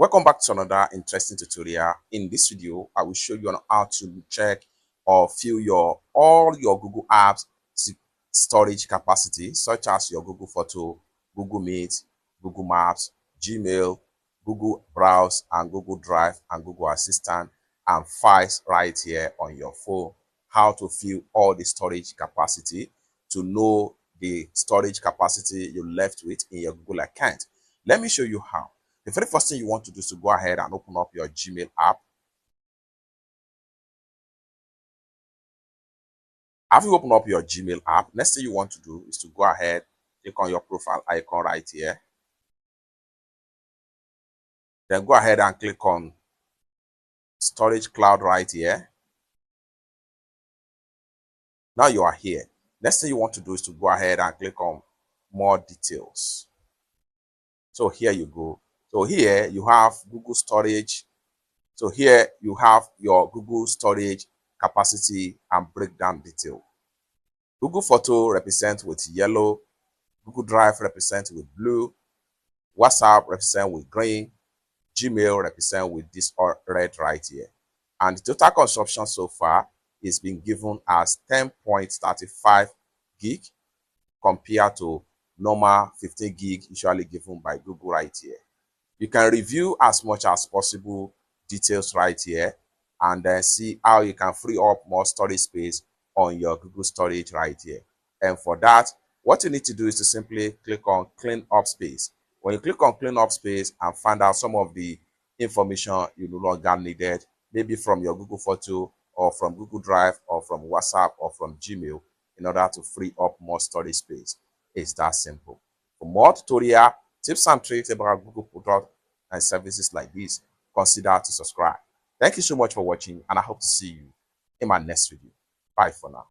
Welcome back to another interesting tutorial. In this video, I will show you on how to check or fill all your Google Apps storage capacity, such as your Google Photo, Google Meet, Google Maps, Gmail, Google Browse, and Google Drive, and Google Assistant, and files right here on your phone. How to fill all the storage capacity to know the storage capacity you left with in your Google account. Let me show you how. The very first thing you want to do is to go ahead and open up your Gmail app. After you open up your Gmail app, next thing you want to do is to go ahead, click on your profile icon right here. Then go ahead and click on Storage Cloud right here. Now you are here. Next thing you want to do is to go ahead and click on More Details. So here you go. So here you have Google Storage. So here you have your Google Storage capacity and breakdown detail. Google Photo represents with yellow, Google Drive represents with blue, WhatsApp represents with green, Gmail represents with this red right here. And the total consumption so far is being given as 10.35 gig compared to normal 15 gig usually given by Google right here. You can review as much as possible details right here and then see how you can free up more storage space on your Google storage right here. And for that, what you need to do is to simply click on Clean Up Space. When you click on Clean Up Space and find out some of the information you no longer needed, maybe from your Google Photo or from Google Drive or from WhatsApp or from Gmail, in order to free up more storage space. It's that simple. For more tutorial, tips and tricks about Google products and services like this, consider to subscribe. Thank you so much for watching, and I hope to see you in my next video. Bye for now.